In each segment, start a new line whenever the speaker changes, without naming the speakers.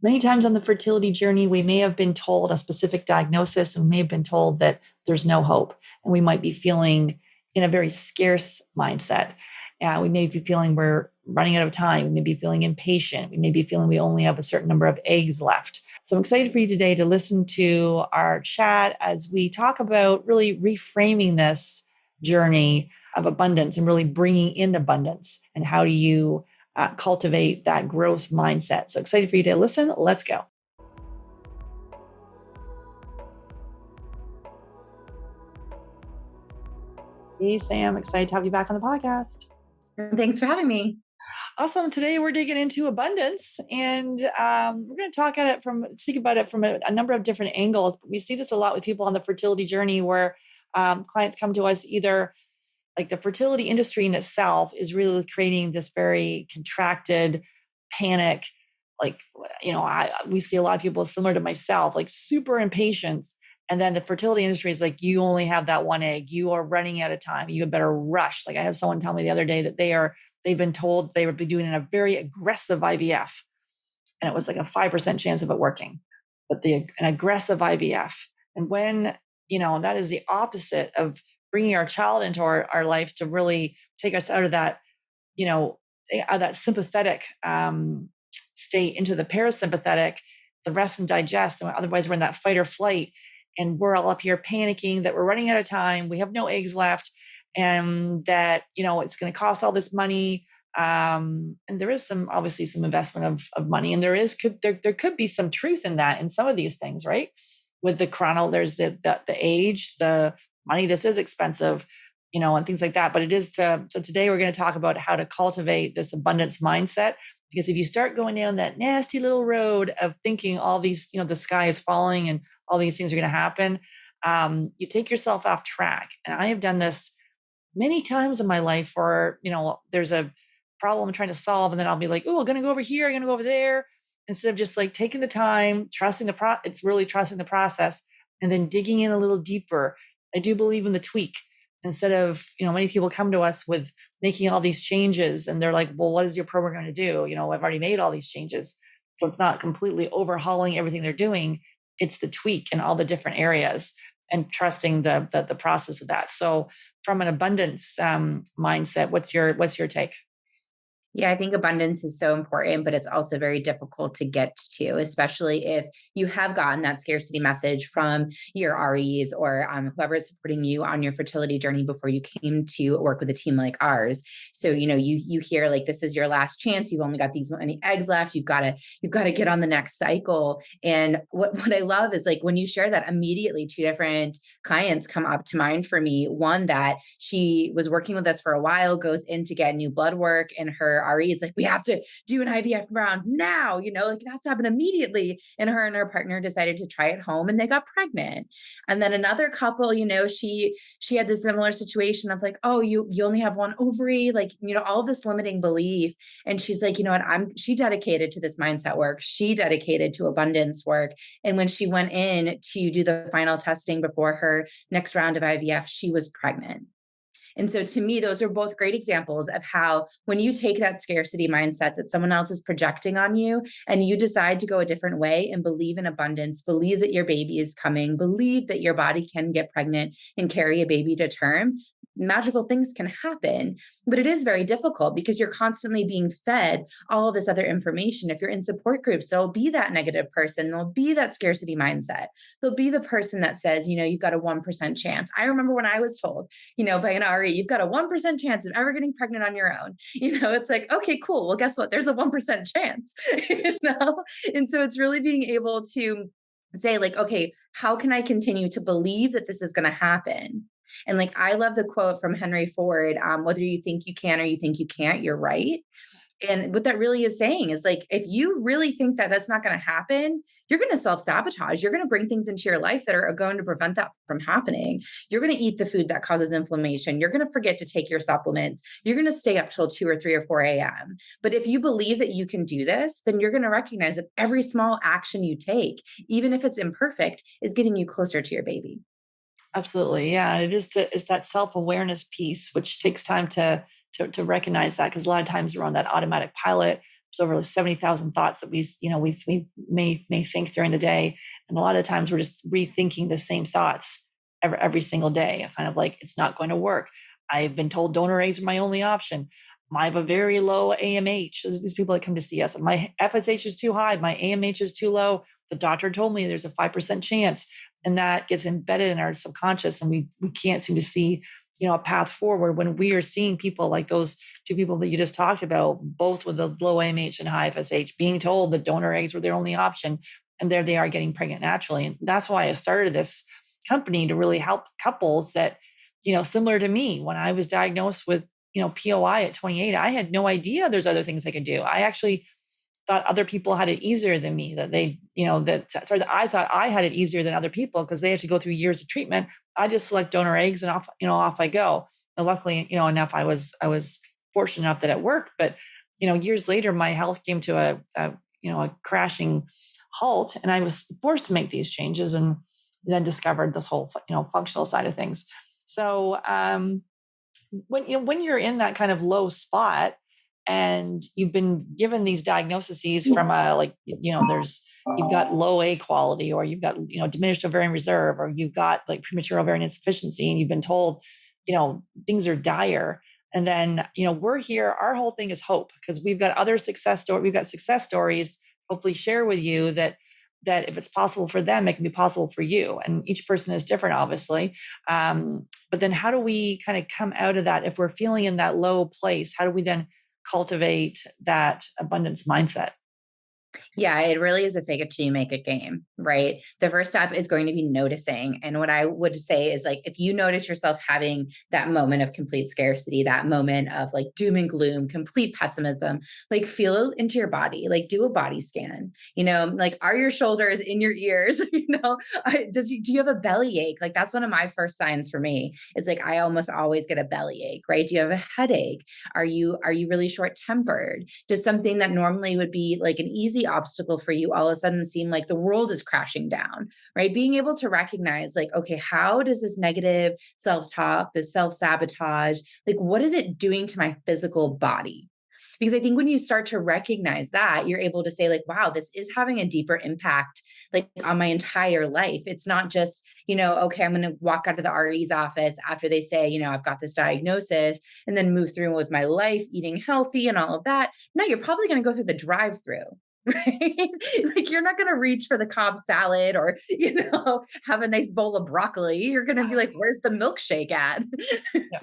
Many times on the fertility journey, we may have been told a specific diagnosis and we may have been told that there's no hope. And we might be feeling in a very scarce mindset. We may be feeling we're running out of time. We may be feeling impatient. We may be feeling we only have a certain number of eggs left. So I'm excited for you today to listen to our chat as we talk about really reframing this journey of abundance and really bringing in abundance. And how do you cultivate that growth mindset? So excited for you to listen. Let's go. Hey, Sam, excited to have you back on the podcast.
Thanks for having me.
Awesome. Today we're digging into abundance, and we're going to speak about it from a number of different angles. But we see this a lot with people on the fertility journey, where clients come to us either like the fertility industry in itself is really creating this very contracted panic. Like, we see a lot of people similar to myself, like super impatient. And then the fertility industry is like, you only have that one egg. You are running out of time. You better rush. Like I had someone tell me the other day that they've been told they would be doing a very aggressive IVF. And it was like a 5% chance of it working, but an aggressive IVF. And when, that is the opposite of bringing our child into our life to really take us out of that, that sympathetic state into the parasympathetic, the rest and digest. And otherwise, we're in that fight or flight, and we're all up here panicking that we're running out of time. We have no eggs left, and that it's going to cost all this money. And there is obviously some investment of money, and there could be some truth in that in some of these things, right? With the chrono, there's the age, the money. This is expensive, and things like that. But it is so today we're going to talk about how to cultivate this abundance mindset. Because if you start going down that nasty little road of thinking all these, the sky is falling and all these things are going to happen, you take yourself off track. And I have done this many times in my life where, there's a problem I'm trying to solve. And then I'll be like, oh, I'm going to go over here. I'm going to go over there. Instead of just like taking the time, trusting it's really trusting the process and then digging in a little deeper. I do believe in the tweak. Instead of, many people come to us with making all these changes and they're like, well, what is your program going to do? I've already made all these changes. So it's not completely overhauling everything they're doing. It's the tweak in all the different areas and trusting the process of that. So from an abundance mindset, what's your take?
Yeah, I think abundance is so important, but it's also very difficult to get to, especially if you have gotten that scarcity message from your REs or whoever is supporting you on your fertility journey before you came to work with a team like ours. So you hear like, this is your last chance. You've only got these many eggs left. You've got to get on the next cycle. And what I love is like when you share that, immediately two different clients come up to mind for me. One that she was working with us for a while, goes in to get new blood work, and her RE is like, we have to do an IVF round now, like it has to happen immediately. And her partner decided to try it home and they got pregnant. And then another couple, she had this similar situation of like, oh, you only have one ovary, like, all of this limiting belief. And she's like, you know what, she dedicated to this mindset work. She dedicated to abundance work. And when she went in to do the final testing before her next round of IVF, she was pregnant. And so to me, those are both great examples of how when you take that scarcity mindset that someone else is projecting on you and you decide to go a different way and believe in abundance, believe that your baby is coming, believe that your body can get pregnant and carry a baby to term, magical things can happen. But it is very difficult because you're constantly being fed all of this other information. If you're in support groups, there'll be that negative person, there'll be that scarcity mindset. There'll be the person that says, you've got a 1% chance. I remember when I was told, by an RE, you've got a 1% chance of ever getting pregnant on your own. It's like, okay, cool. Well, guess what? There's a 1% chance, And so it's really being able to say like, okay, how can I continue to believe that this is going to happen? And like, I love the quote from Henry Ford, whether you think you can or you think you can't, you're right. And what that really is saying is like, if you really think that that's not going to happen, you're going to self-sabotage. You're going to bring things into your life that are going to prevent that from happening. You're going to eat the food that causes inflammation. You're going to forget to take your supplements. You're going to stay up till 2 or 3 or 4 a.m. But if you believe that you can do this, then you're going to recognize that every small action you take, even if it's imperfect, is getting you closer to your baby.
Absolutely. Yeah. And it's that self-awareness piece, which takes time to recognize that, because a lot of times we're on that automatic pilot. there's over 70,000 thoughts that we may think during the day. And a lot of times we're just rethinking the same thoughts every single day, kind of like, it's not going to work. I've been told donor eggs are my only option. I have a very low AMH. These people that come to see us. My FSH is too high. My AMH is too low. The doctor told me there's a 5% chance. And that gets embedded in our subconscious. And we can't seem to see, a path forward when we are seeing people like those two people that you just talked about, both with the low AMH and high FSH, being told that donor eggs were their only option. And there they are getting pregnant naturally. And that's why I started this company, to really help couples that, similar to me, when I was diagnosed with, POI at 28, I had no idea there's other things I could do. I actually thought other people had it easier than me, that that I thought I had it easier than other people because they had to go through years of treatment. I just select donor eggs and off I go. And luckily, enough, I was fortunate enough that it worked. But, years later, my health came to a crashing halt, and I was forced to make these changes, and then discovered this whole, functional side of things. So, when you're in that kind of low spot and you've been given these diagnoses from there's, you've got low A quality, or you've got, diminished ovarian reserve, or you've got like premature ovarian insufficiency, and you've been told, things are dire. And then, we're here, our whole thing is hope, because we've got we've got success stories, hopefully share with you, that if it's possible for them, it can be possible for you. And each person is different, obviously. But then how do we kind of come out of that? If we're feeling in that low place, how do we then cultivate that abundance mindset?
Yeah, it really is a fake it till you make it game, right? The first step is going to be noticing. And what I would say is, like, if you notice yourself having that moment of complete scarcity, that moment of like doom and gloom, complete pessimism, like feel into your body, like do a body scan, like, are your shoulders in your ears? Do you have a belly ache? Like, that's one of my first signs for me. It's like, I almost always get a belly ache, right? Do you have a headache? Are you really short tempered? Does something that normally would be like an easy obstacle for you all of a sudden seem like the world is crashing down, right? Being able to recognize, like, okay, how does this negative self-talk, this self-sabotage, like, what is it doing to my physical body? Because I think when you start to recognize that, you're able to say, like, wow, this is having a deeper impact, like, on my entire life. It's not just, okay, I'm going to walk out of the RE's office after they say, I've got this diagnosis, and then move through with my life, eating healthy and all of that. No, you're probably going to go through the drive-through. Right? Like, you're not going to reach for the Cobb salad, or, have a nice bowl of broccoli. You're going to be like, where's the milkshake at?
Yeah.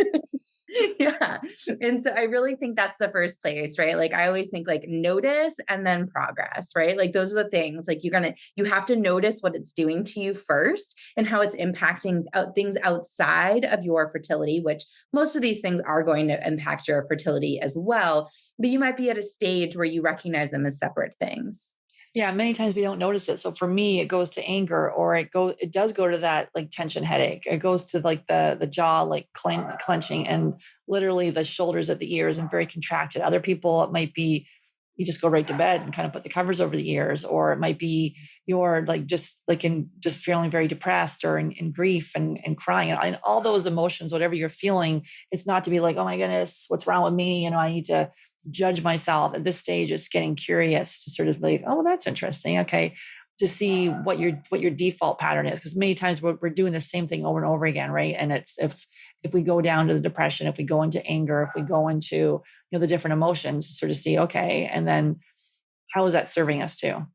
Yeah. And so I really think that's the first place, right? Like, I always think, like, notice and then progress, right? Like, those are the things, like, you have to notice what it's doing to you first, and how it's impacting things outside of your fertility, which most of these things are going to impact your fertility as well. But you might be at a stage where you recognize them as separate things.
Yeah, many times we don't notice it. So for me, it goes to anger, or it does go to that like tension headache. It goes to like the jaw, like clenching, and literally the shoulders at the ears and very contracted. Other people, it might be you just go right to bed and kind of put the covers over the ears, or it might be you're like just feeling very depressed, or in grief and crying, and all those emotions, whatever you're feeling. It's not to be like, oh my goodness, what's wrong with me? I need to judge myself at this stage. Is getting curious to sort of like, oh, well, that's interesting. Okay. To see what your default pattern is. Because many times we're doing the same thing over and over again. Right. And it's, if we go down to the depression, if we go into anger, if we go into, the different emotions, sort of see, okay. And then how is that serving us too?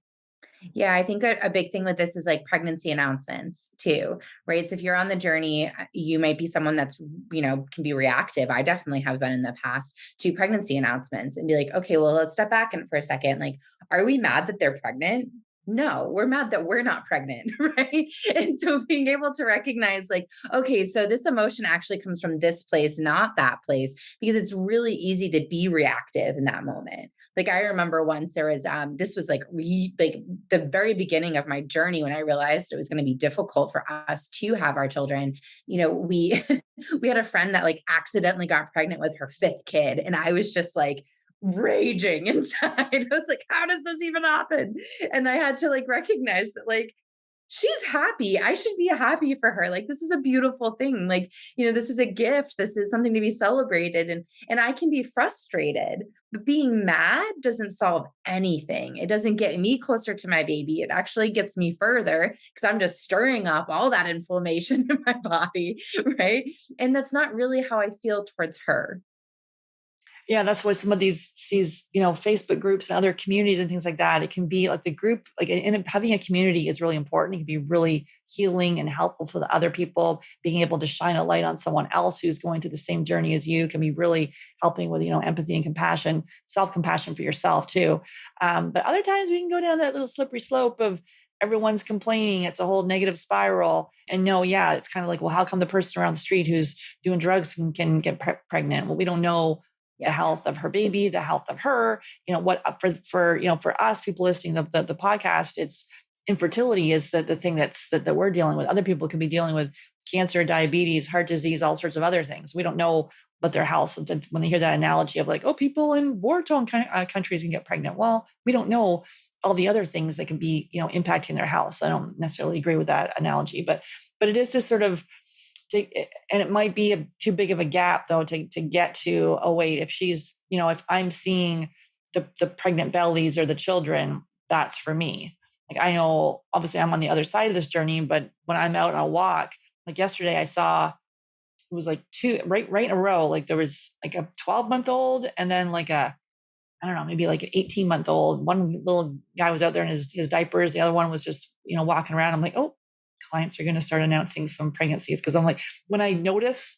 Yeah, I think a big thing with this is like pregnancy announcements too, right? So if you're on the journey, you might be someone that's, can be reactive. I definitely have been in the past to pregnancy announcements, and be like, okay, well, let's step back and for a second. Like, are we mad that they're pregnant? No, we're mad that we're not pregnant, right? And so being able to recognize, like, okay, so this emotion actually comes from this place, not that place, because it's really easy to be reactive in that moment. Like, I remember once there was this was like like the very beginning of my journey, when I realized it was going to be difficult for us to have our children. We we had a friend that like accidentally got pregnant with her fifth kid, and I was just like raging inside. I was like, how does this even happen? And I had to like recognize that, like, she's happy. I should be happy for her. Like, this is a beautiful thing. Like, this is a gift. This is something to be celebrated. And I can be frustrated, But being mad doesn't solve anything. It doesn't get me closer to my baby. It actually gets me further because I'm just stirring up all that inflammation in my body, right? And that's not really how I feel towards her.
Yeah, that's why some of these Facebook groups and other communities and things like that. It can be like the group, like having a community is really important. It can be really healing and helpful for the other people. Being able to shine a light on someone else who's going through the same journey as you can be really helping with empathy and compassion, self compassion for yourself too. But other times we can go down that little slippery slope of everyone's complaining. It's a whole negative spiral. And no, yeah, it's kind of like, well, how come the person around the street who's doing drugs can get pregnant? Well, we don't know the
Yeah.
health of her baby, the health of her, what for us people listening to the podcast, it's infertility is the thing that we're dealing with. Other people can be dealing with cancer, diabetes, heart disease, all sorts of other things. We don't know what their health. When they hear that analogy of like, oh, people in war-torn countries can get pregnant. Well, we don't know all the other things that can be, impacting their health. I don't necessarily agree with that analogy, but it is this sort of and it might be too big of a gap though to get to, oh wait, if she's, if I'm seeing the pregnant bellies or the children, that's for me. Like I know obviously I'm on the other side of this journey, but when I'm out on a walk, like yesterday I saw it was like two right in a row, like there was like a 12-month-old and then like a, I don't know, maybe like an 18-month-old. One little guy was out there in his diapers. The other one was just, walking around. I'm like, oh, clients are going to start announcing some pregnancies. Cause I'm like, when I notice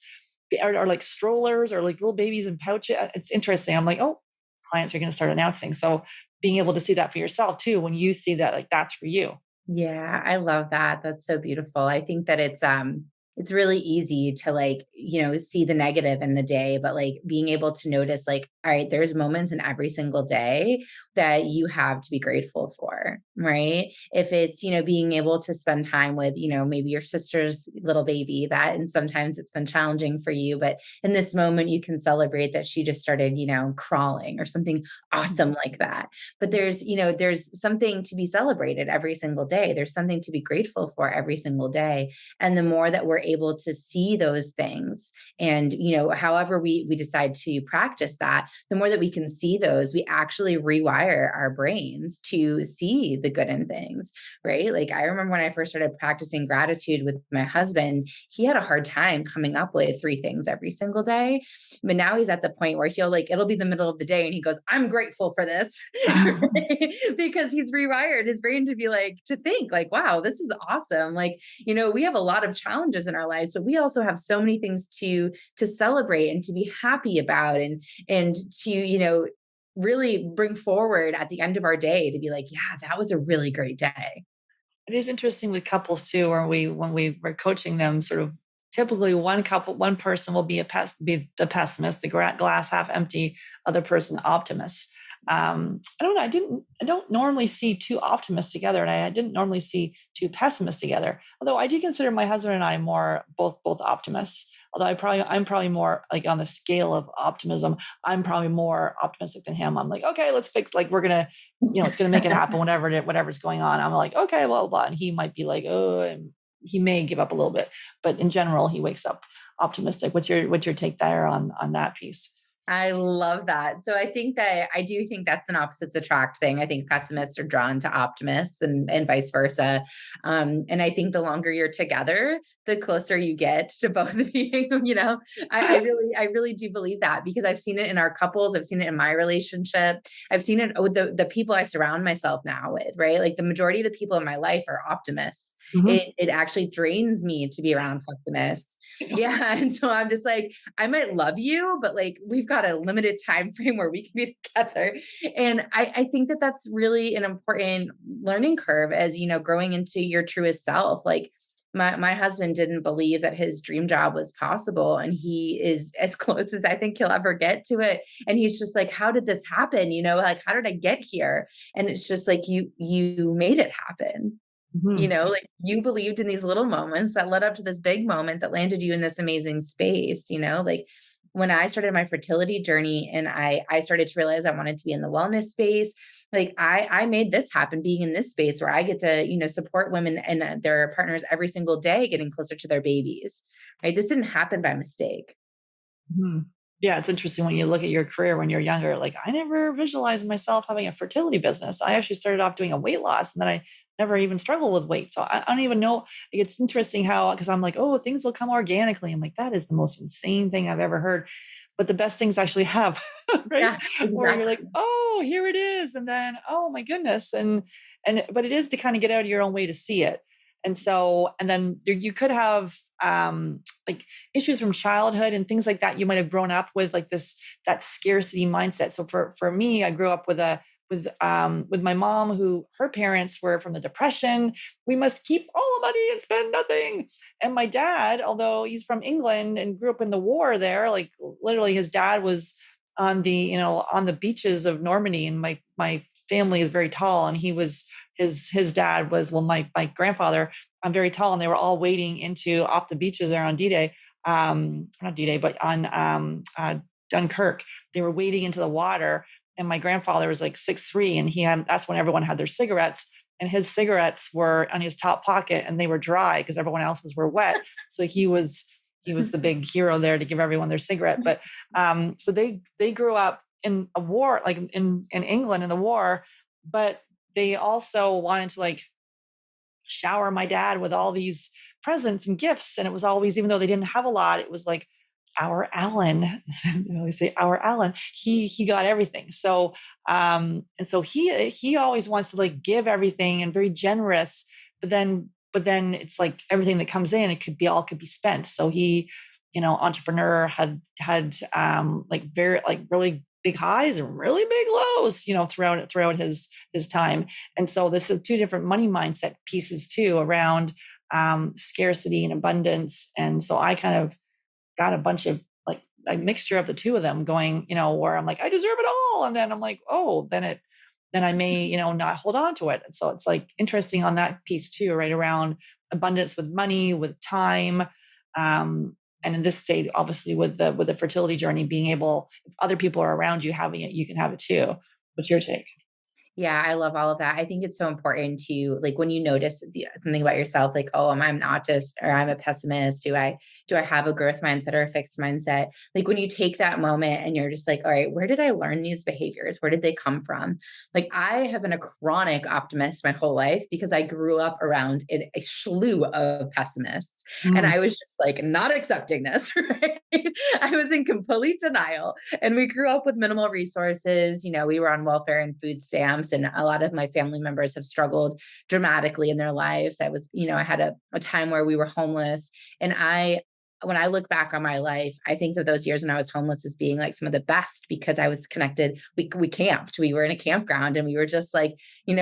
or like strollers or like little babies in pouches, it's interesting. I'm like, oh, clients are going to start announcing. So being able to see that for yourself too, when you see that, like that's for you.
Yeah, I love that. That's so beautiful. I think that it's really easy to like, see the negative in the day, but like being able to notice like, all right, there's moments in every single day that you have to be grateful for, right? If it's, being able to spend time with, maybe your sister's little baby that and sometimes it's been challenging for you, but in this moment you can celebrate that she just started, crawling or something awesome like that. But there's something to be celebrated every single day. There's something to be grateful for every single day. And the more that we're able to see those things and, however we decide to practice that, the more that we can see those, we actually rewire our brains to see the good in things, right? Like I remember when I first started practicing gratitude with my husband, he had a hard time coming up with three things every single day. But now he's at the point where it'll be the middle of the day and he goes, I'm grateful for this. Because he's rewired his brain to be like, to think like, wow, this is awesome. Like, we have a lot of challenges in our lives, so we also have so many things to celebrate and to be happy about and to, really bring forward at the end of our day to be like, yeah, that was a really great day.
It is interesting with couples too, where when we were coaching them, sort of typically one person will be the pessimist, the glass half empty, other person optimist. I don't know. I don't normally see two optimists together, and I didn't normally see two pessimists together. Although I do consider my husband and I more both optimists. Although I'm probably more like on the scale of optimism. I'm probably more optimistic than him. I'm like, okay, let's fix. Like we're gonna, it's gonna make it happen. Whatever's going on. I'm like, okay, well, blah. And he might be like, oh, and he may give up a little bit, but in general, he wakes up optimistic. What's your take there on that piece?
I love that. So I do think that's an opposites attract thing. I think pessimists are drawn to optimists and vice versa. And I think the longer you're together, the closer you get to both of you, I really do believe that because I've seen it in our couples. I've seen it in my relationship. I've seen it with the people I surround myself now with, right? Like the majority of the people in my life are optimists.
Mhm.
It actually drains me to be around pessimists. Yeah. And so I'm just like, I might love you, but like we've got a limited time frame where we can be together. And I think that that's really an important learning curve as, growing into your truest self. Like my husband didn't believe that his dream job was possible. And he is as close as I think he'll ever get to it. And he's just like, how did this happen? Like, how did I get here? And it's just like, you made it happen.
Mhm.
Like you believed in these little moments that led up to this big moment that landed you in this amazing space, like when I started my fertility journey and I started to realize I wanted to be in the wellness space, like I made this happen being in this space where I get to, support women and their partners every single day getting closer to their babies. Right? This didn't happen by mistake.
Mhm. Yeah, it's interesting when you look at your career when you're younger. Like, I never visualized myself having a fertility business. I actually started off doing a weight loss, and then I never even struggled with weight. So I don't even know. Like, it's interesting how, because I'm like, oh, things will come organically. I'm like, that is the most insane thing I've ever heard. But the best things actually have, right?
Yeah,
Where you're like,
exactly.
oh, here it is, and then oh my goodness, and but it is to kind of get out of your own way to see it. And so, and then you could have like issues from childhood and things like that. You might have grown up with like this, that scarcity mindset. So for me, I grew up with my mom, who her parents were from the Depression. We must keep all the money and spend nothing. And my dad, although he's from England and grew up in the war there, like literally his dad was on on the beaches of Normandy. And my family is very tall, and he was his dad was, well, my grandfather, I'm very tall, and they were all wading into off the beaches there on D-Day, not D-Day, but on Dunkirk. They were wading into the water, and my grandfather was like 6'3", and that's when everyone had their cigarettes, and his cigarettes were on his top pocket, and they were dry because everyone else's were wet. So he was the big hero there to give everyone their cigarette. But so they grew up in a war, like in England in the war, but they also wanted to like shower my dad with all these presents and gifts. And it was always, even though they didn't have a lot, it was like, our Alan, they always say our Alan, he got everything. So and so he always wants to like give everything and very generous, but then it's like everything that comes in, it could be spent. So he, entrepreneur, had like very like really big highs and really big lows, throughout his time. And so this is two different money mindset pieces too, around scarcity and abundance. And so I kind of got a bunch of like a mixture of the two of them going, where I'm like, I deserve it all. And then I'm like, oh, then I may, not hold on to it. And so it's like interesting on that piece too, right? Around abundance with money, with time. And in this state, obviously with the fertility journey, being able, if other people are around you having it, you can have it too. What's your take?
Yeah, I love all of that. I think it's so important to like when you notice something about yourself, like, oh, I'm an autist or I'm a pessimist. Do I have a growth mindset or a fixed mindset? Like when you take that moment and you're just like, all right, where did I learn these behaviors? Where did they come from? Like I have been a chronic optimist my whole life because I grew up around a slew of pessimists. And
Mm.
I was just like not accepting this, right? I was in complete denial. And we grew up with minimal resources. We were on welfare and food stamps, and a lot of my family members have struggled dramatically in their lives. I had a time where we were homeless. And when I look back on my life, I think of those years when I was homeless as being like some of the best because I was connected. We camped, we were in a campground, and we were just like,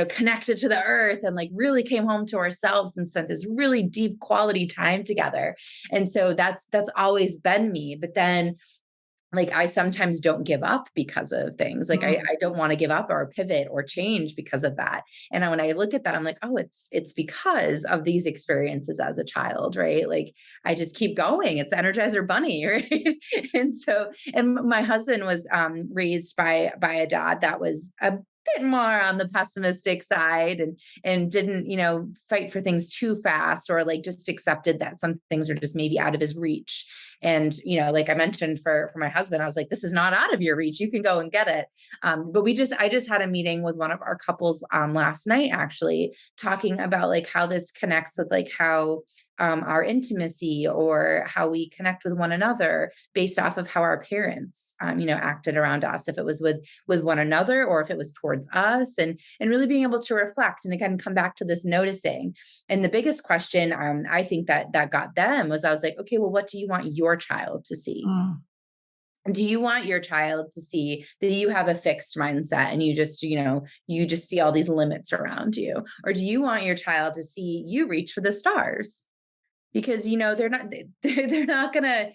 connected to the earth, and like really came home to ourselves and spent this really deep quality time together. And so that's always been me. But then like I sometimes don't give up because of things. Like I,
Mm.
I don't want to give up or pivot or change because of that. And when I look at that, I'm like, oh, it's because of these experiences as a child, right? Like I just keep going. It's Energizer Bunny, right? And my husband was raised by a dad that was a bit more on the pessimistic side and didn't fight for things too fast or like just accepted that some things are just maybe out of his reach. And, like I mentioned for my husband, I was like, this is not out of your reach. You can go and get it. But I just had a meeting with one of our couples last night, actually talking about like how this connects with like how our intimacy or how we connect with one another based off of how our parents, acted around us, if it was with one another or if it was towards us and really being able to reflect and again, come back to this noticing. And the biggest question I think that got them was I was like, okay, well, what do you want your child to see?
Mm.
Do you want your child to see that you have a fixed mindset and you just see all these limits around you? Or do you want your child to see you reach for the stars? Because they're not gonna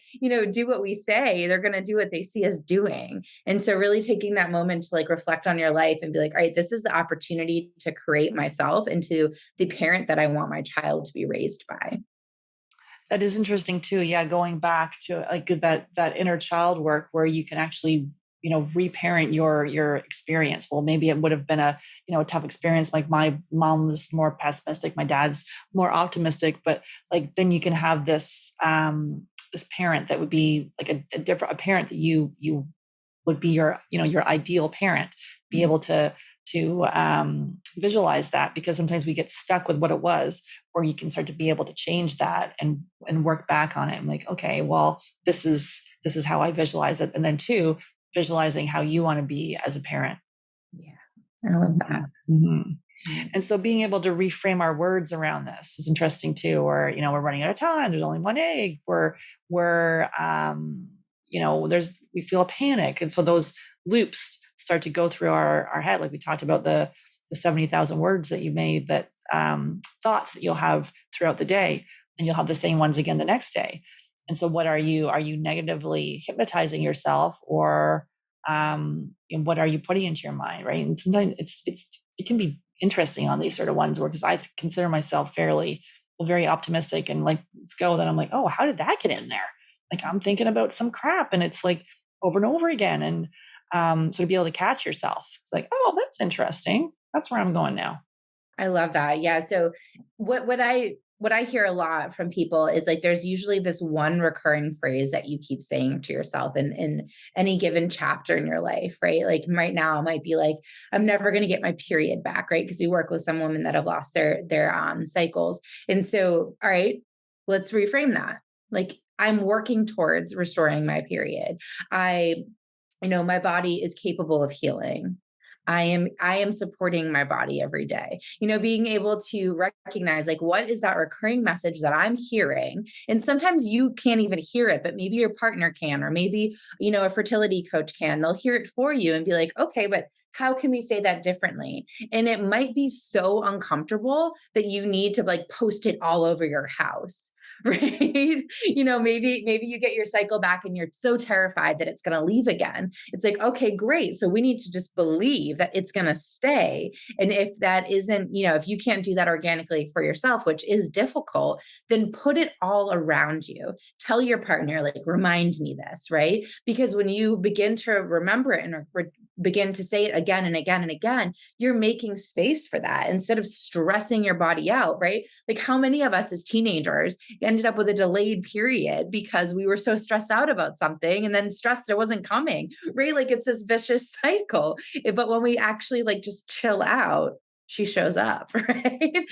do what we say. They're gonna do what they see us doing. And so really taking that moment to like reflect on your life and be like, all right, this is the opportunity to create myself into the parent that I want my child to be raised by.
That is interesting too. Yeah, going back to like that inner child work where you can actually, reparent your experience. Well, maybe it would have been a tough experience. Like my mom was more pessimistic, my dad's more optimistic, but like then you can have this parent that would be like a different a parent that you would be your, your ideal parent, be able to visualize that, because sometimes we get stuck with what it was, or you can start to be able to change that and work back on it. And like, okay, well, this is how I visualize it. And then two, visualizing how you want to be as a parent.
Yeah. I love that.
Mm-hmm. And so being able to reframe our words around this is interesting too. Or, we're running out of time. There's only one egg. We feel a panic. And so those loops start to go through our head. Like we talked about the 70,000 words that you made, that thoughts that you'll have throughout the day, and you'll have the same ones again the next day. And so are you negatively hypnotizing yourself, or and what are you putting into your mind? Right. And sometimes it can be interesting on these sort of ones, where, because I consider myself fairly very optimistic and like, let's go. Then I'm like, oh, how did that get in there? Like I'm thinking about some crap, and it's like over and over again. And so to be able to catch yourself, it's like, oh, that's interesting. That's where I'm going now.
I love that. Yeah. So what I hear a lot from people is like there's usually this one recurring phrase that you keep saying to yourself in any given chapter in your life, right? Like right now it might be like, I'm never going to get my period back, right? Because we work with some women that have lost their cycles. And so, all right, let's reframe that. Like I'm working towards restoring my period. My body is capable of healing. I am supporting my body every day. Being able to recognize like what is that recurring message that I'm hearing. And sometimes you can't even hear it, but maybe your partner can, or maybe, a fertility coach can. They'll hear it for you and be like, okay, but how can we say that differently? And it might be so uncomfortable that you need to like post it all over your house. Right. Maybe you get your cycle back and you're so terrified that it's going to leave again. It's like, okay, great. So we need to just believe that it's going to stay. And if that isn't, if you can't do that organically for yourself, which is difficult, then put it all around you. Tell your partner, like, remind me this, right? Because when you begin to remember it and begin to say it again and again and again, you're making space for that instead of stressing your body out, right? Like how many of us as teenagers ended up with a delayed period because we were so stressed out about something and then stressed it wasn't coming, right? Like it's this vicious cycle. But when we actually like just chill out, she shows up, right?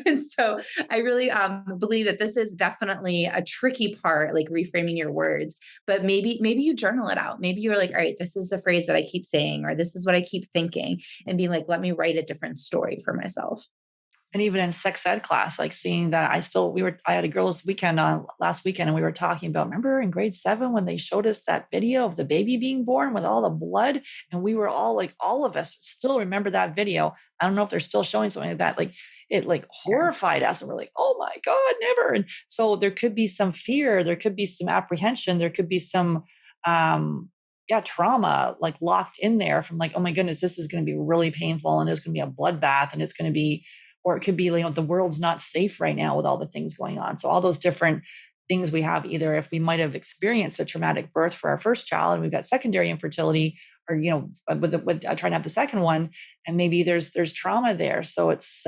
And so I really believe that this is definitely a tricky part, like reframing your words. But maybe you journal it out. Maybe you're like, all right, this is the phrase that I keep saying, or this is what I keep thinking, and being like, let me write a different story for myself.
And even in sex ed class, like seeing that I had a girls' weekend on last weekend, and we were talking about, remember in grade 7 when they showed us that video of the baby being born with all the blood? And we were all like, all of us still remember that video. I don't know if they're still showing something like that. Like it like
Yeah.
horrified us. And we're like, oh my God, never. And so there could be some fear, there could be some apprehension, there could be some trauma like locked in there from like, oh my goodness, this is going to be really painful, and there's going to be a bloodbath, and it's going to be, or it could be, the world's not safe right now with all the things going on. So all those different things we have, either if we might have experienced a traumatic birth for our first child and we've got secondary infertility, or, with trying to have the second one, and maybe there's trauma there. So it's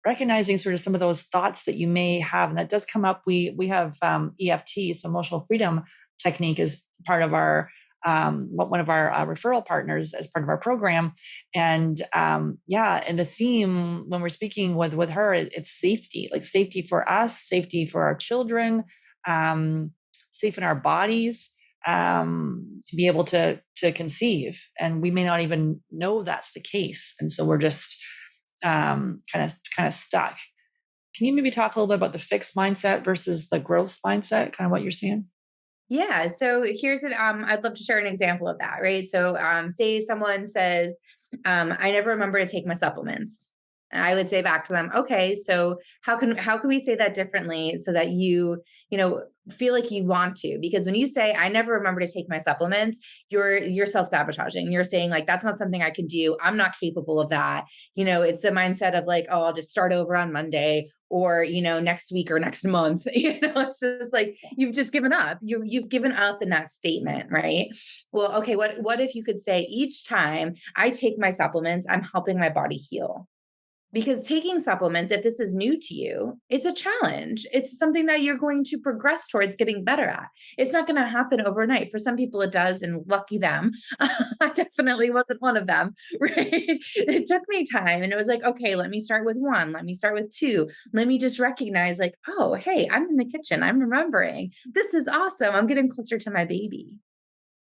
recognizing sort of some of those thoughts that you may have. And that does come up. We have EFT, so emotional freedom technique, is part of our one of our referral partners as part of our program. And and the theme when we're speaking with her, it's safety, like safety for us, safety for our children, safe in our bodies, to be able to conceive. And we may not even know that's the case. And so we're just kind of stuck. Can you maybe talk a little bit about the fixed mindset versus the growth mindset, kind of what you're seeing?
Yeah. So I'd love to share an example of that, right? So say someone says, I never remember to take my supplements. I would say back to them, okay, so how can we say that differently so that you feel like you want to? Because when you say I never remember to take my supplements, you're self-sabotaging. You're saying like that's not something I can do. I'm not capable of that. It's the mindset of like, oh, I'll just start over on Monday, or next week or next month. It's just like you've just given up. You've given up in that statement, right? Well, okay, what if you could say each time I take my supplements, I'm helping my body heal? Because taking supplements, if this is new to you, it's a challenge. It's something that you're going to progress towards getting better at. It's not going to happen overnight. For some people, it does, and lucky them. I definitely wasn't one of them, right? It took me time, and it was like, okay, let me start with one. Let me start with two. Let me just recognize, like, oh, hey, I'm in the kitchen. I'm remembering. This is awesome. I'm getting closer to my baby,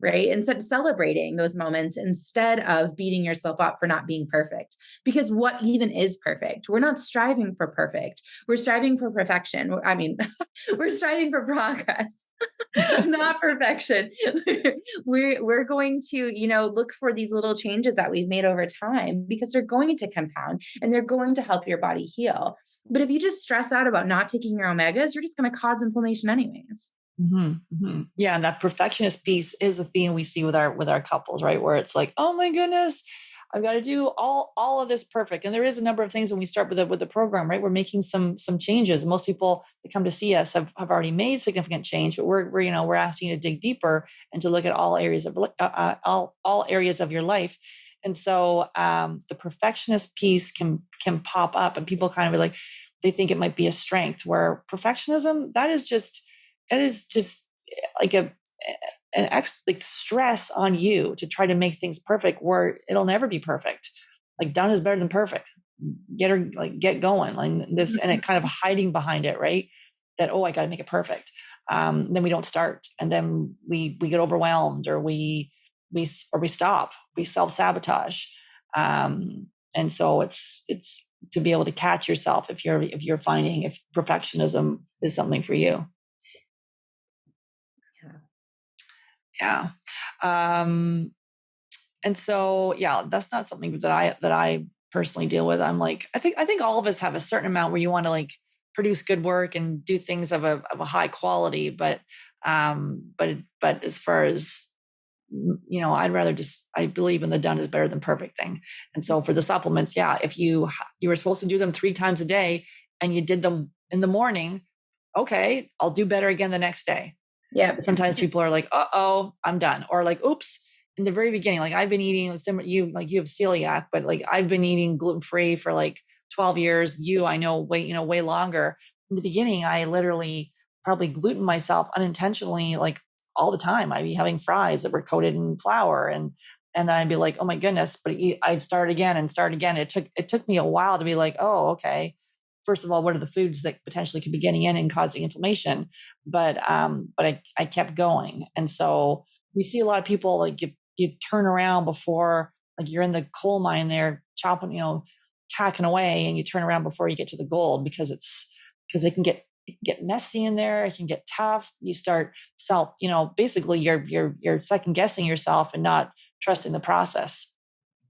right? Instead, celebrating those moments instead of beating yourself up for not being perfect. Because what even is perfect? We're not striving for perfect. We're striving for perfection. I mean, we're striving for progress, not perfection. We're going to, look for these little changes that we've made over time because they're going to compound and they're going to help your body heal. But if you just stress out about not taking your omegas, you're just going to cause inflammation anyways.
Yeah, and that perfectionist piece is a theme we see with our couples, right? Where it's like, oh my goodness, I've got to do all of this perfect. And there is a number of things when we start with the program, right? We're making some changes. Most people that come to see us have already made significant change, but we're asking you to dig deeper and to look at all areas of all areas of your life. And so the perfectionist piece can pop up, and people kind of like they think it might be a strength. Where perfectionism, that is just like like stress on you to try to make things perfect where it'll never be perfect. Like done is better than perfect. Get going like this, and it kind of hiding behind it, right? That, oh, I got to make it perfect. Then we don't start, and then we get overwhelmed, or we stop, we self-sabotage. And so it's to be able to catch yourself if you're finding if perfectionism is something for you. Yeah. Um, and so, yeah, that's not something that I personally deal with. I'm like, I think all of us have a certain amount where you want to like produce good work and do things of a high quality, but as far as I'd rather I believe in the done is better than perfect thing. And so for the supplements, yeah, if you were supposed to do them 3 times a day and you did them in the morning, okay, I'll do better again the next day.
Yep.
Sometimes people are like, "Uh-oh, I'm done," or like, "Oops." In the very beginning, like I've been eating you have celiac, but like I've been eating gluten free for like 12 years. I know way longer. In the beginning, I literally probably gluten myself unintentionally, like all the time. I'd be having fries that were coated in flour, and then I'd be like, "Oh my goodness!" But I'd start again and start again. It took me a while to be like, "Oh, okay." First of all, what are the foods that potentially could be getting in and causing inflammation? But I kept going. And so we see a lot of people like you turn around before, like you're in the coal mine there chopping, hacking away, and you turn around before you get to the gold, because it can get messy in there. It can get tough. You start basically you're second guessing yourself and not trusting the process,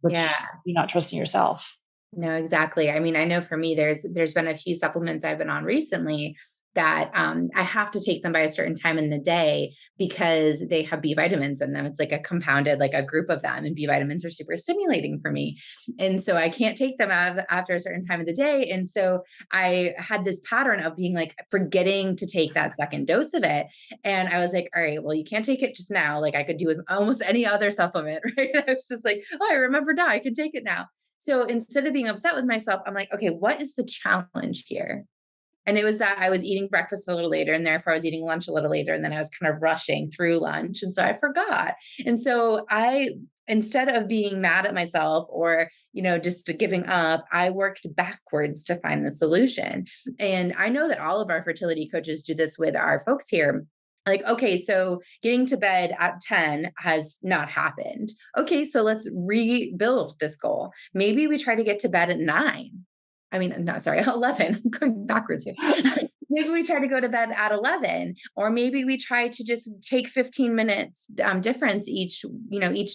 Yeah.
which you're not trusting yourself.
No, exactly. I mean, I know for me, there's been a few supplements I've been on recently that I have to take them by a certain time in the day because they have B vitamins in them. It's like a compounded, like a group of them, and B vitamins are super stimulating for me, and so I can't take them after a certain time of the day. And so I had this pattern of being like forgetting to take that second dose of it, and I was like, all right, well, you can't take it just now. Like I could do with almost any other supplement, right? I was just like, oh, I remember now. I can take it now. So instead of being upset with myself, I'm like, okay, what is the challenge here? And it was that I was eating breakfast a little later, and therefore I was eating lunch a little later. And then I was kind of rushing through lunch. And so I forgot. And so instead of being mad at myself or, just giving up, I worked backwards to find the solution. And I know that all of our fertility coaches do this with our folks here. Like, okay, so getting to bed at 10 has not happened. Okay, so let's rebuild this goal. Maybe we try to get to bed at 9. I mean, no, sorry, 11. I'm going backwards here. Maybe we try to go to bed at 11, or maybe we try to just take 15 minutes difference each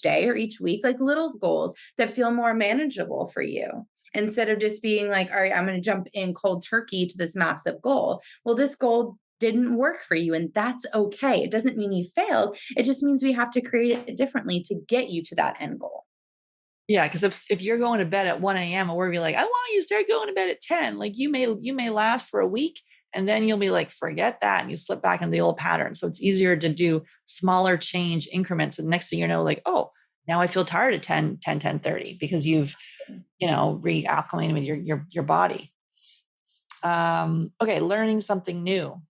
day or each week, like little goals that feel more manageable for you. Instead of just being like, all right, I'm going to jump in cold turkey to this massive goal. Well, this goal didn't work for you, and that's okay. It doesn't mean you failed. It just means we have to create it differently to get you to that end goal.
Yeah, because if you're going to bed at 1 a.m. and we're be like, I want you to start going to bed at 10, like you may last for a week, and then you'll be like, forget that, and you slip back into the old pattern. So it's easier to do smaller change increments. And next thing you know, like, oh, now I feel tired at 10, 10, 10:30 because reacclimating with your body. Okay, learning something new.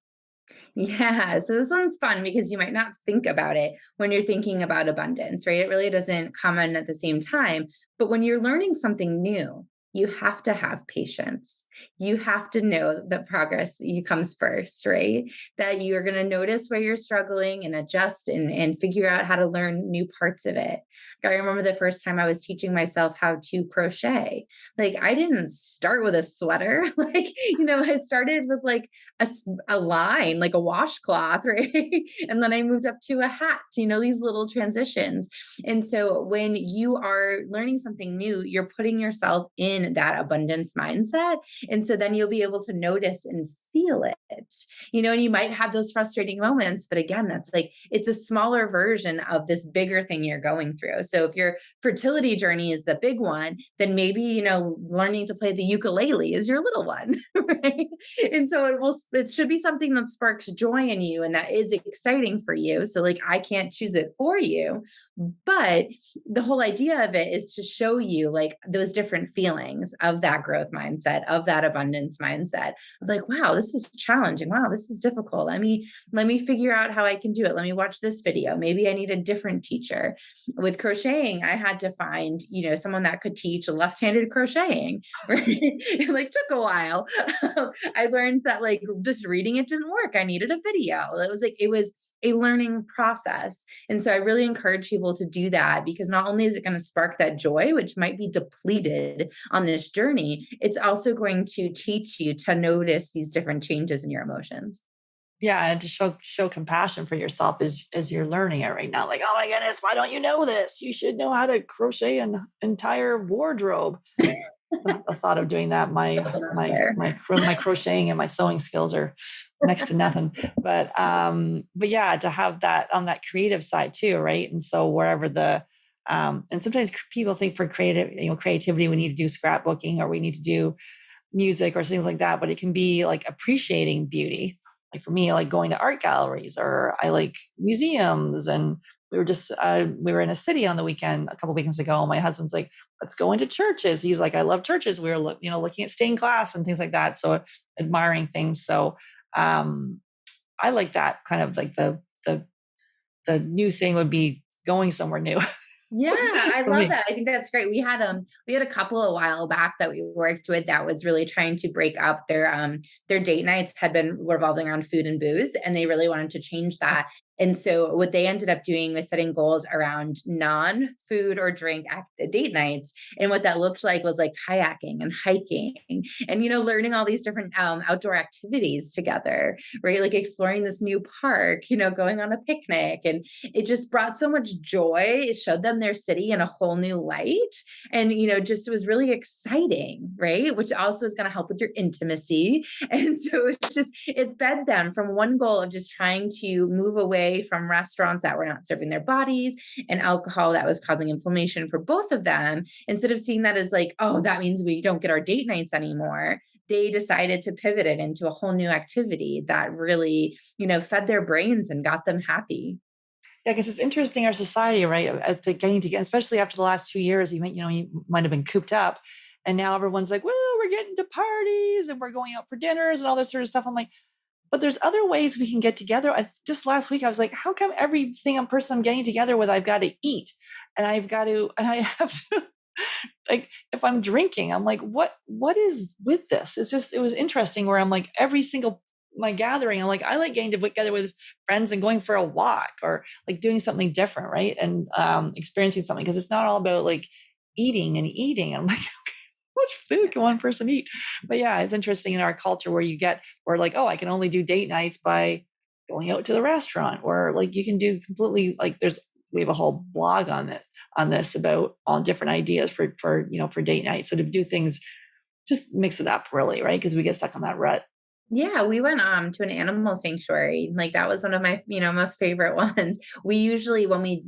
Yeah. So this one's fun because you might not think about it when you're thinking about abundance, right? It really doesn't come in at the same time. But when you're learning something new, you have to have patience. You have to know that progress comes first, right? That you're going to notice where you're struggling and adjust and figure out how to learn new parts of it. I remember the first time I was teaching myself how to crochet. Like, I didn't start with a sweater. I started with like a line, like a washcloth, right? And then I moved up to a hat, these little transitions. And so when you are learning something new, you're putting yourself in that abundance mindset. And so then you'll be able to notice and feel it, and you might have those frustrating moments. But again, that's like, it's a smaller version of this bigger thing you're going through. So if your fertility journey is the big one, then maybe, learning to play the ukulele is your little one, right? And so it should be something that sparks joy in you and that is exciting for you. So like, I can't choose it for you, but the whole idea of it is to show you like those different feelings of that growth mindset, of that abundance mindset, of like, wow, this is challenging. Wow, this is difficult. Let me figure out how I can do it. Let me watch this video. Maybe I need a different teacher. With crocheting, I had to find, someone that could teach left-handed crocheting, right? It like took a while. I learned that like just reading it didn't work. I needed a video. It was a learning process. And so I really encourage people to do that, because not only is it going to spark that joy, which might be depleted on this journey, it's also going to teach you to notice these different changes in your emotions.
Yeah, and to show compassion for yourself as you're learning it right now. Like, oh my goodness, why don't you know this? You should know how to crochet an entire wardrobe. The thought of doing that, my crocheting and my sewing skills are next to nothing. But yeah, to have that on that creative side too, right? And so wherever and sometimes people think for creativity, we need to do scrapbooking or we need to do music or things like that, but it can be like appreciating beauty. Like for me, like going to art galleries, or I like museums. And we were in a city on the weekend a couple weekends ago. And my husband's like, let's go into churches. He's like, I love churches. We were looking at stained glass and things like that. So admiring things. So I like that kind of like the new thing would be going somewhere new.
Yeah, I
For
love
me.
that. I think that's great. We had a couple a while back that we worked with that was really trying to break up their date nights had been revolving around food and booze, and they really wanted to change that. And so what they ended up doing was setting goals around non-food or drink date nights. And what that looked like was like kayaking and hiking and learning all these different outdoor activities together, right? Like exploring this new park, going on a picnic. And it just brought so much joy. It showed them their city in a whole new light. And, just was really exciting, right? Which also is going to help with your intimacy. And so it fed them from one goal of just trying to move away from restaurants that were not serving their bodies and alcohol that was causing inflammation for both of them. Instead of seeing that as like, oh, that means we don't get our date nights anymore, they decided to pivot it into a whole new activity that really, fed their brains and got them happy.
Yeah, because it's interesting our society, right? As to getting together, especially after the last 2 years, you might have been cooped up, and now everyone's like, "Well, we're getting to parties and we're going out for dinners and all this sort of stuff." I'm like, but there's other ways we can get together. Just last week, I was like, how come everything in person I'm getting together with, I've got to eat, and I have to like, if I'm drinking, I'm like, what is with this? It was interesting where I'm like, every single my gathering, I'm like, I like getting together with friends and going for a walk or like doing something different, right? And experiencing something, because it's not all about like eating and eating. I'm like, how much food can one person eat? But yeah, it's interesting in our culture where like, oh, I can only do date nights by going out to the restaurant, or like you can do completely like we have a whole blog on this about all different ideas for date night. So to do things, just mix it up really, right? Because we get stuck on that rut.
Yeah, we went to an animal sanctuary. Like that was one of my, most favorite ones. We usually when we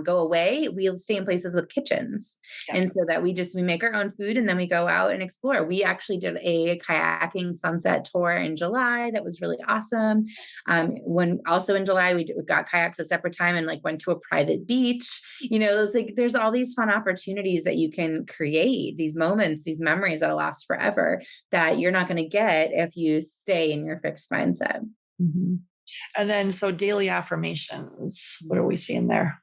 go away, we'll stay in places with kitchens.
Yeah.
And so that we make our own food and then we go out and explore. We actually did a kayaking sunset tour in July that was really awesome. When also in July we got kayaks a separate time and like went to a private beach. It's like there's all these fun opportunities that you can create, these moments, these memories that'll last forever that you're not going to get if you stay in your fixed mindset.
Mhm. And then, so daily affirmations, what are we seeing there?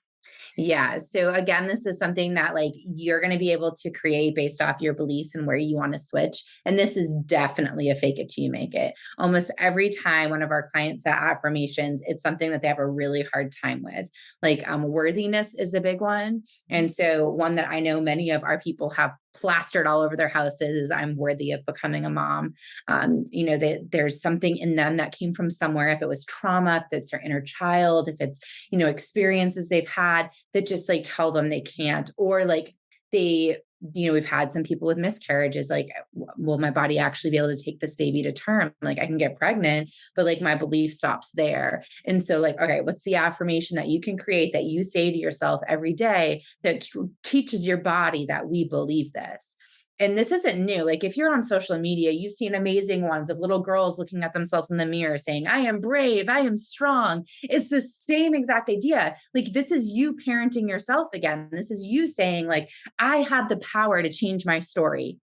Yeah. So again, this is something that like you're going to be able to create based off your beliefs and where you want to switch. And this is definitely a fake it till you make it. Almost every time one of our clients at affirmations, it's something that they have a really hard time with. Like worthiness is a big one. And so one that I know many of our people have plastered all over their houses is I'm worthy of becoming a mom. There's something in them that came from somewhere. If it was trauma, if it's their inner child, if it's, experiences they've had that just like tell them they can't, or like they, we've had some people with miscarriages, like, will my body actually be able to take this baby to term? Like I can get pregnant, but like my belief stops there. And so like, okay, what's the affirmation that you can create that you say to yourself every day that teaches your body that we believe this? And this isn't new. Like if you're on social media, you've seen amazing ones of little girls looking at themselves in the mirror saying, I am brave, I am strong. It's the same exact idea. Like this is you parenting yourself again. This is you saying like, I have the power to change my story.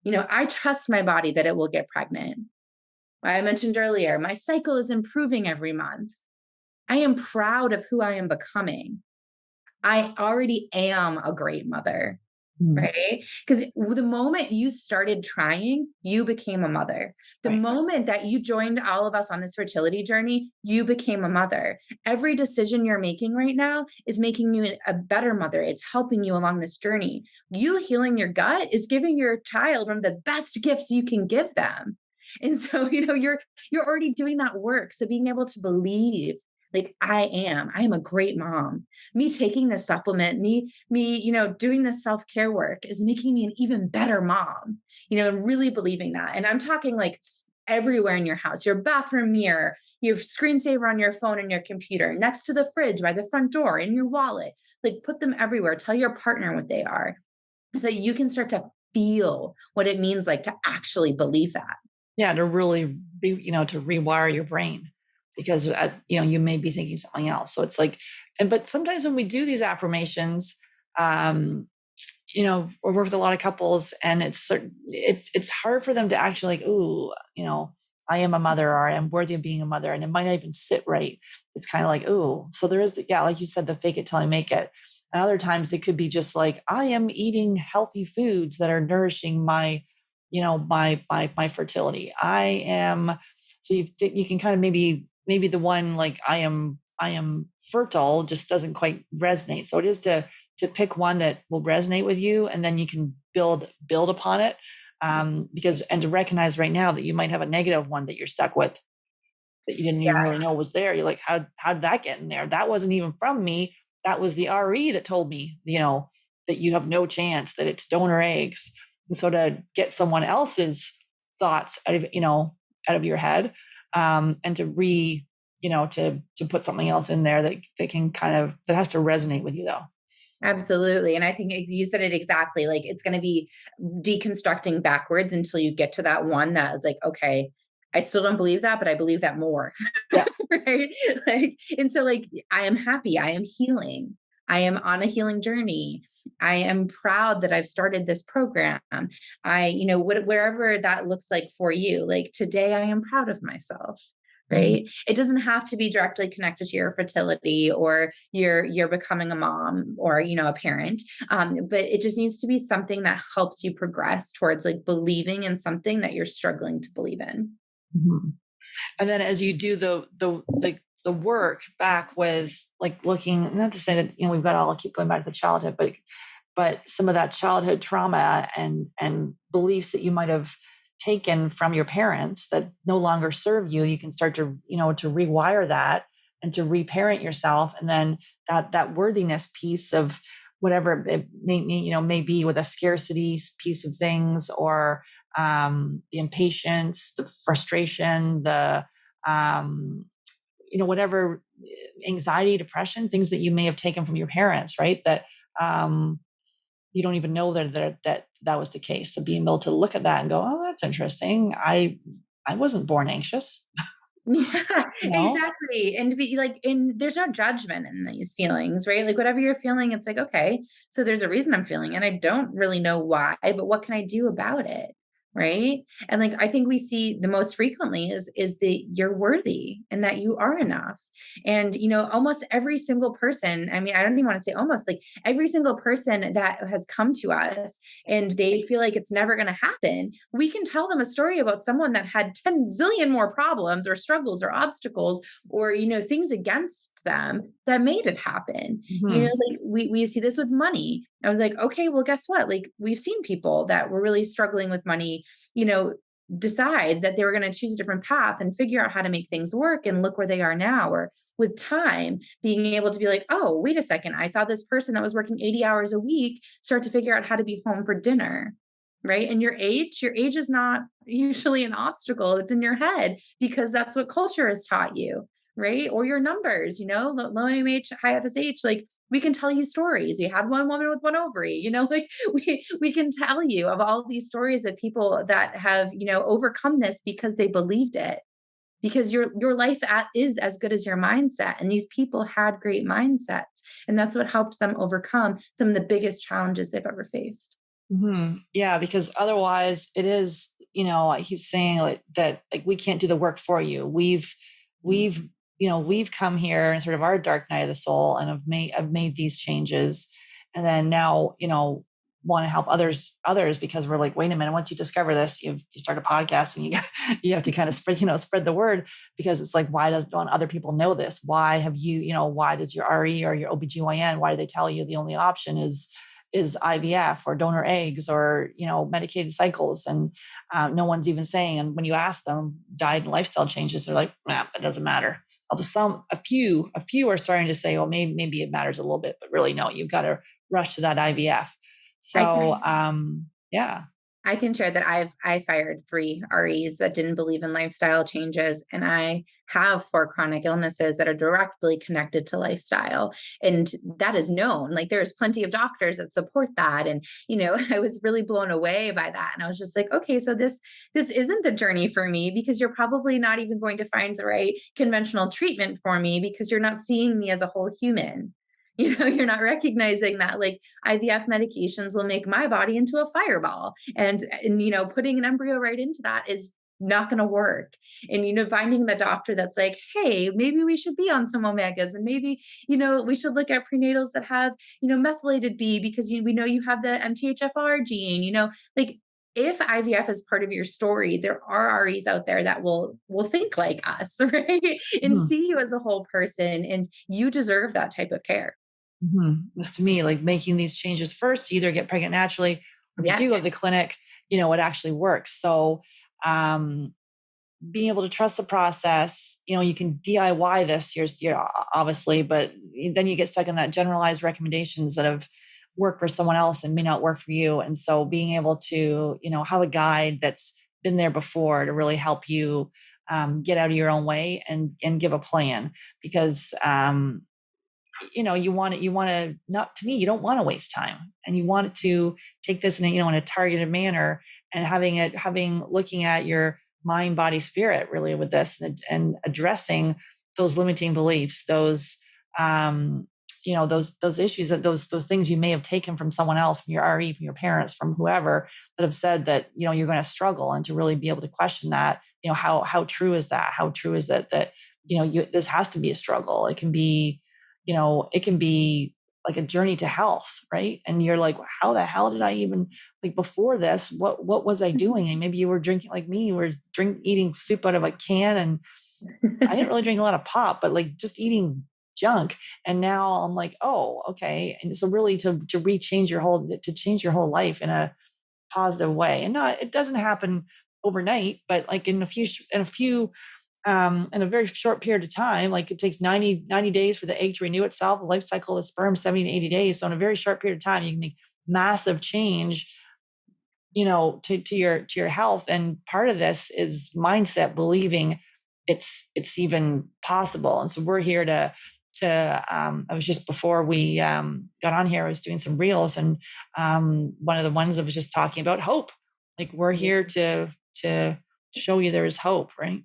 I trust my body that it will get pregnant. I mentioned earlier, my cycle is improving every month. I am proud of who I am becoming. I already am a great mother.
Mm.
Right? Because the moment you started trying, you became a mother. The
Right.
moment that you joined all of us on this fertility journey, you became a mother. Every decision you're making right now is making you a better mother. It's helping you along this journey. You healing your gut is giving your child one of the best gifts you can give them. And so, you're already doing that work. So being able to believe like I am a great mom. Me taking this supplement, me, doing this self-care work is making me an even better mom, and really believing that. And I'm talking like everywhere in your house, your bathroom mirror, your screensaver on your phone and your computer, next to the fridge, by the front door, in your wallet, like put them everywhere. Tell your partner what they are so that you can start to feel what it means like to actually believe that.
Yeah, to really be, to rewire your brain because, you may be thinking something else. So it's like, but sometimes when we do these affirmations, um, we work with a lot of couples and it's hard for them to actually like, ooh, I am a mother or I am worthy of being a mother. And it might not even sit right. It's kind of like, ooh, so there is, yeah, like you said, the fake it till I make it. And other times it could be just like, I am eating healthy foods that are nourishing my, my fertility. I am, so you can kind of maybe the one like I am fertile just doesn't quite resonate. So it is to pick one that will resonate with you, and then you can build upon it. Because and to recognize right now that you might have a negative one that you're stuck with that you didn't even really know was there. You're like, how did that get in there? That wasn't even from me. That was the RE that told me, that you have no chance, that it's donor eggs. And so to get someone else's thoughts out of your head, and to to put something else in there that can that has to resonate with you though.
Absolutely. And I think you said it exactly. Like it's going to be deconstructing backwards until you get to that one that is like, okay, I still don't believe that, but I believe that more.
Yeah.
Right. Like, and so like, I am happy. I am healing. I am on a healing journey. I am proud that I've started this program. Wherever that looks like for you, like today, I am proud of myself.
Mhm.
Right. It doesn't have to be directly connected to your fertility or you're becoming a mom or, a parent. But it just needs to be something that helps you progress towards like believing in something that you're struggling to believe in.
Mhm. And then as you do the work back with like looking, not to say that we've got all keep going back to the childhood, but some of that childhood trauma and beliefs that you might have taken from your parents that no longer serve you, you can start to to rewire that and to reparent yourself. And then that worthiness piece of whatever it may be with a scarcity piece of things, or the impatience, the frustration, the, whatever anxiety, depression, things that you may have taken from your parents, right? That, you don't even know that was the case. So being able to look at that and go, oh, that's interesting. I wasn't born anxious,
Yeah,
you know?
exactly. And be like, and there's no judgment in these feelings, right? Like whatever you're feeling, it's like, okay, so there's a reason I'm feeling it. I don't really know why, but what can I do about it? Right. And like I think we see the most frequently is that you're worthy and that you are enough. And almost every single person, I mean, I don't even want to say almost, like every single person that has come to us and they feel like it's never going to happen, we can tell them a story about someone that had 10 zillion more problems or struggles or obstacles or, things against them that made it happen.
Mhm.
Like we see this with money. I was like, okay, well, guess what? Like we've seen people that were really struggling with money, you know, decide that they were going to choose a different path and figure out how to make things work and look where they are now. Or with time, being able to be like, oh, wait a second, I saw this person that was working 80 hours a week start to figure out how to be home for dinner. Right. And your age is not usually an obstacle. It's in your head because that's what culture has taught you. Right. Or your numbers, low AMH, high FSH, like we can tell you stories. We had one woman with one ovary, like we can tell you of all these stories of people that have, overcome this because they believed it. Because your life is as good as your mindset. And these people had great mindsets. And that's what helped them overcome some of the biggest challenges they've ever faced.
Yeah, because otherwise it is, I keep saying like that, like we can't do the work for you. We've, we've come here in sort of our dark night of the soul and have made these changes. And then now, want to help others because we're like, wait a minute, once you discover this, you start a podcast and you have to kind of spread the word because it's like, don't other people know this? Why have why does your RE or your OBGYN, why do they tell you the only option is IVF or donor eggs or medicated cycles, and no one's even saying. And when you ask them diet and lifestyle changes, they're like, nah, that doesn't matter. Although a few are starting to say, oh, maybe it matters a little bit, but really no, you've got to rush to that IVF.
I
So yeah.
I can share that I fired 3 REs that didn't believe in lifestyle changes, and I have 4 chronic illnesses that are directly connected to lifestyle, and that is known. Like there's plenty of doctors that support that, and I was really blown away by that, and I was just like, okay, so this isn't the journey for me because you're probably not even going to find the right conventional treatment for me because you're not seeing me as a whole human. You're not recognizing that like IVF medications will make my body into a fireball. And putting an embryo right into that is not going to work. And finding the doctor that's like, hey, maybe we should be on some omegas, and maybe we should look at prenatals that have methylated B because we know you have the MTHFR gene. Like if IVF is part of your story, there are REs out there that will think like us, right? And
Mhm.
see you as a whole person, and you deserve that type of care.
This to me, like making these changes first, you either get pregnant naturally, or if you
Yeah.
do go to the clinic, it actually works. So um, being able to trust the process, you can DIY this, you're obviously, but then you get stuck in that generalized recommendations that have worked for someone else and may not work for you. And so being able to, have a guide that's been there before to really help you get out of your own way and give a plan because you want to not to me you don't want to waste time, and you want to take this in a targeted manner, and having looking at your mind body spirit really with this, and addressing those limiting beliefs, those those issues, that those things you may have taken from someone else, from your RE, from your parents, from whoever, that have said that you're going to struggle, and to really be able to question that, how true is that, how true is it that this has to be a struggle. It can be like a journey to health, right? And you're like, how the hell did I even, like, before this, what was I doing? And maybe you were drinking like me, you were eating soup out of a can, and I didn't really drink a lot of pop, but like just eating junk. And now I'm like, oh, okay. And so really to change your whole life in a positive way. And not, it doesn't happen overnight, but like in a very short period of time, like it takes 90 days for the egg to renew itself, the life cycle of the sperm, 70 to 80 days. So in a very short period of time, you can make massive change, to your health. And part of this is mindset, believing it's even possible. And so we're here I was just before we got on here, I was doing some reels, and one of the ones I was just talking about hope. Like we're
Yeah.
here to show you there is hope, right?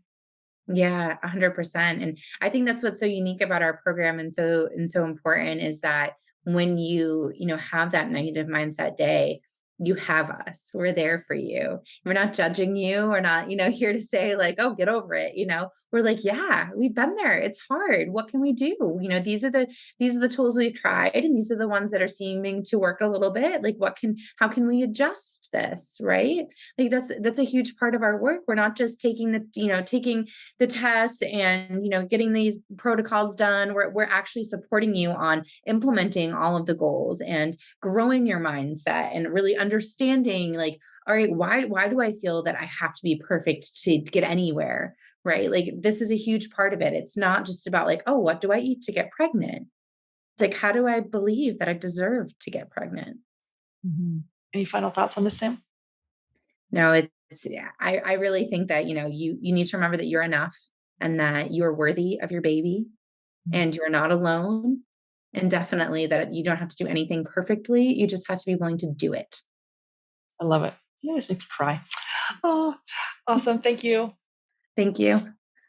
Yeah, 100%. And I think that's what's so unique about our program and so important is that when you have that negative mindset day, you have us. We're there for you. We're not judging you. We're not here to say like, "Oh, get over it." We're like, "Yeah, we've been there. It's hard. What can we do?" These are the tools we've tried and these are the ones that are seeming to work a little bit. Like how can we adjust this, right? Like that's a huge part of our work. We're not just taking the tests and getting these protocols done. We're actually supporting you on implementing all of the goals and growing your mindset and really understanding like, all right, why do I feel that I have to be perfect to get anywhere, right? Like this is a huge part of it. It's not just about like, oh, what do I eat to get pregnant? It's like, how do I believe that I deserve to get pregnant?
Mhm. Any final thoughts on this, Sam?
No, yeah, I really think that you need to remember that you're enough and that you're worthy of your baby
Mhm.
and you're not alone. And definitely that you don't have to do anything perfectly. You just have to be willing to do it.
I love it. You always make me cry. Oh, awesome. Thank you.
Thank you.